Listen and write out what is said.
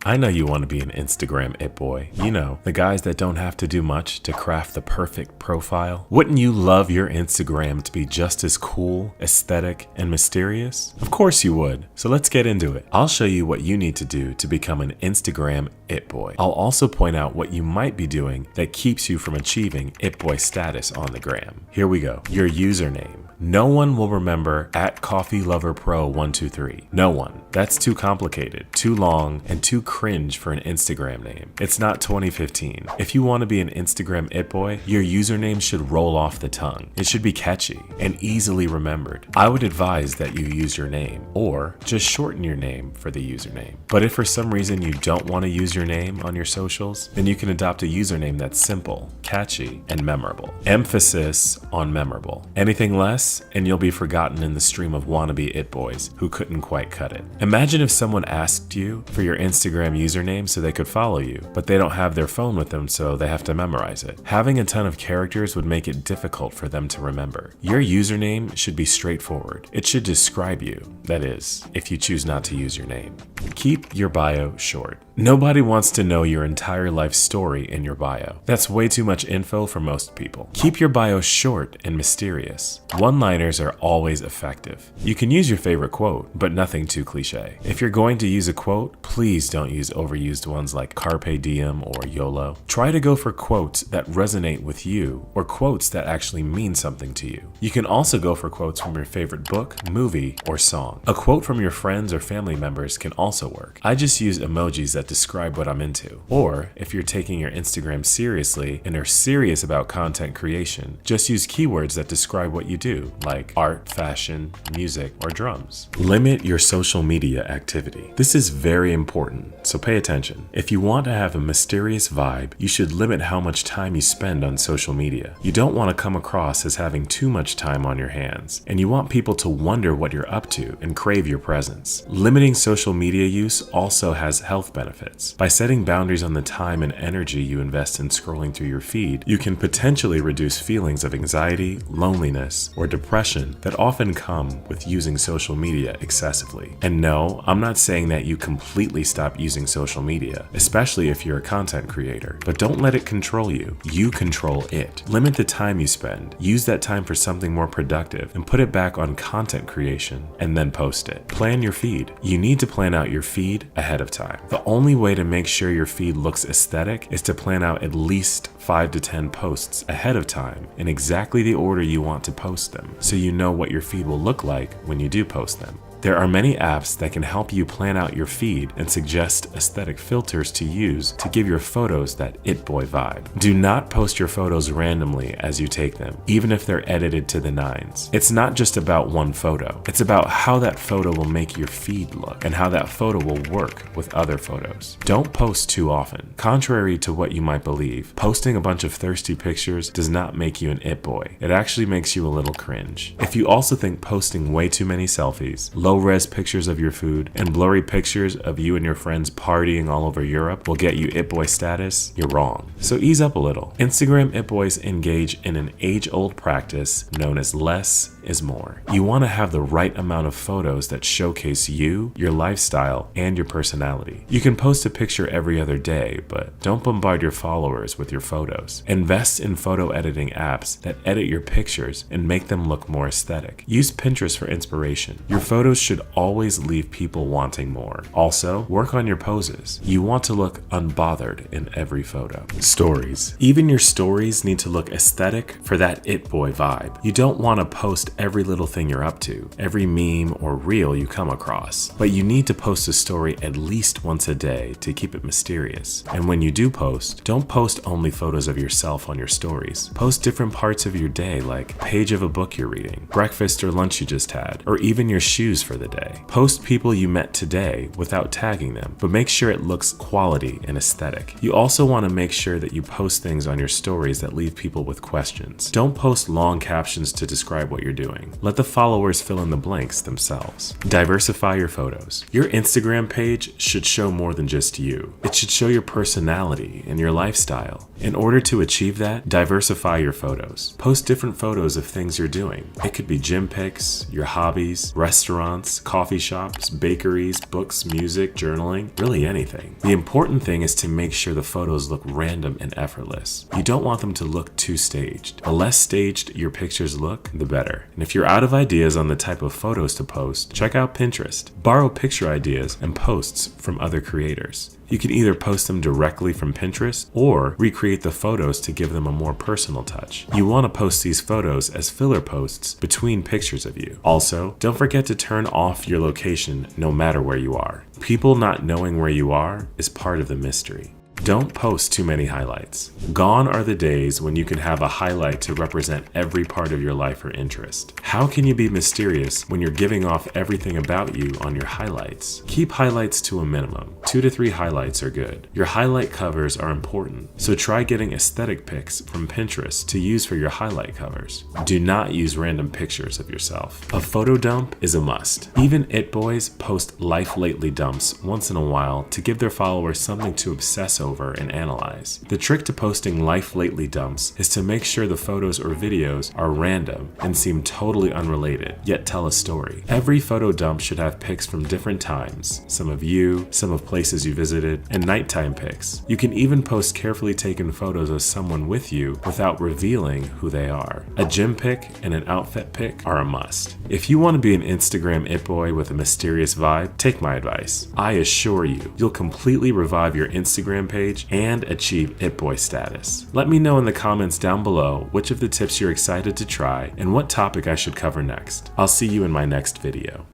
I know you want to be an Instagram it boy. You know, the guys that don't have to do much to craft the perfect profile. Wouldn't you love your Instagram to be just as cool, aesthetic, and mysterious? Of course you would. So let's get into it. I'll show you what you need to do to become an Instagram it boy. I'll also point out what you might be doing that keeps you from achieving it boy status on the gram. Here we go. Your username. No one will remember @CoffeeLoverPro123. No one. That's too complicated, too long, and too cringe for an Instagram name. It's not 2015. If you want to be an Instagram it boy, your username should roll off the tongue. It should be catchy and easily remembered. I would advise that you use your name, or just shorten your name for the username. But if for some reason you don't want to use your name on your socials, then you can adopt a username that's simple, catchy, and memorable. Emphasis on memorable. Anything less, and you'll be forgotten in the stream of wannabe it boys who couldn't quite cut it. Imagine if someone asked you for your Instagram username so they could follow you, but they don't have their phone with them, so they have to memorize it. Having a ton of characters would make it difficult for them to remember. Your username should be straightforward. It should describe you, that is, if you choose not to use your name. Keep your bio short. Nobody wants to know your entire life story in your bio. That's way too much info for most people. Keep your bio short and mysterious. One-liners are always effective. You can use your favorite quote, but nothing too cliche. If you're going to use a quote, please don't use overused ones like carpe diem or YOLO. Try to go for quotes that resonate with you, or quotes that actually mean something to you. You can also go for quotes from your favorite book, movie, or song. A quote from your friends or family members can also work. I just use emojis that describe what I'm into. Or, if you're taking your Instagram seriously and are serious about content creation, just use keywords that describe what you do, like art, fashion, music, or drums. Limit your social media activity. This is very important, so pay attention. If you want to have a mysterious vibe, you should limit how much time you spend on social media. You don't want to come across as having too much time on your hands, and you want people to wonder what you're up to and crave your presence. Limiting social media use also has health benefits. By setting boundaries on the time and energy you invest in scrolling through your feed, you can potentially reduce feelings of anxiety, loneliness, or depression that often come with using social media excessively. And no, I'm not saying that you completely stop using social media, especially if you're a content creator, but don't let it control you. You control it. Limit the time you spend. Use that time for something more productive and put it back on content creation, and then post it. Plan your feed. You need to plan out your feed ahead of time. The only way to make sure your feed looks aesthetic is to plan out at least 5 to 10 posts ahead of time in exactly the order you want to post them, so you know what your feed will look like when you do post them. There are many apps that can help you plan out your feed and suggest aesthetic filters to use to give your photos that it boy vibe. Do not post your photos randomly as you take them, even if they're edited to the nines. It's not just about one photo. It's about how that photo will make your feed look and how that photo will work with other photos. Don't post too often. Contrary to what you might believe, posting a bunch of thirsty pictures does not make you an it boy. It actually makes you a little cringe. If you also think posting way too many selfies, low-res pictures of your food, and blurry pictures of you and your friends partying all over Europe will get you it boy status, you're wrong. So ease up a little. Instagram it boys engage in an age-old practice known as less is more. You want to have the right amount of photos that showcase you, your lifestyle, and your personality. You can post a picture every other day, but don't bombard your followers with your photos. Invest in photo editing apps that edit your pictures and make them look more aesthetic. Use Pinterest for inspiration. Your photos should always leave people wanting more. Also, work on your poses. You want to look unbothered in every photo. Stories. Even your stories need to look aesthetic for that it boy vibe. You don't want to post every little thing you're up to, every meme or reel you come across, but you need to post a story at least once a day to keep it mysterious. And when you do post, don't post only photos of yourself on your stories. Post different parts of your day, like a page of a book you're reading, breakfast or lunch you just had, or even your shoes for the day. Post people you met today without tagging them, but make sure it looks quality and aesthetic. You also want to make sure that you post things on your stories that leave people with questions. Don't post long captions to describe what you're doing. doing. Let the followers fill in the blanks themselves. Diversify your photos. Your Instagram page should show more than just you. It should show your personality and your lifestyle. In order to achieve that, diversify your photos. Post different photos of things you're doing. It could be gym pics, your hobbies, restaurants, coffee shops, bakeries, books, music, journaling, really anything. The important thing is to make sure the photos look random and effortless. You don't want them to look too staged. The less staged your pictures look, the better. And if you're out of ideas on the type of photos to post, check out Pinterest. Borrow picture ideas and posts from other creators. You can either post them directly from Pinterest or recreate the photos to give them a more personal touch. You want to post these photos as filler posts between pictures of you. Also, don't forget to turn off your location no matter where you are. People not knowing where you are is part of the mystery. Don't post too many highlights. Gone are the days when you can have a highlight to represent every part of your life or interest. How can you be mysterious when you're giving off everything about you on your highlights? Keep highlights to a minimum. 2 to 3 highlights are good. Your highlight covers are important, so try getting aesthetic pics from Pinterest to use for your highlight covers. Do not use random pictures of yourself. A photo dump is a must. Even it boys post life lately dumps once in a while to give their followers something to obsess over and analyze. The trick to posting life lately dumps is to make sure the photos or videos are random and seem totally unrelated, yet tell a story. Every photo dump should have pics from different times, some of you, some of places you visited, and nighttime pics. You can even post carefully taken photos of someone with you without revealing who they are. A gym pic and an outfit pic are a must. If you want to be an Instagram it boy with a mysterious vibe, take my advice. I assure you, you'll completely revive your Instagram page and achieve it boy status. Let me know in the comments down below which of the tips you're excited to try and what topic I should cover next. I'll see you in my next video.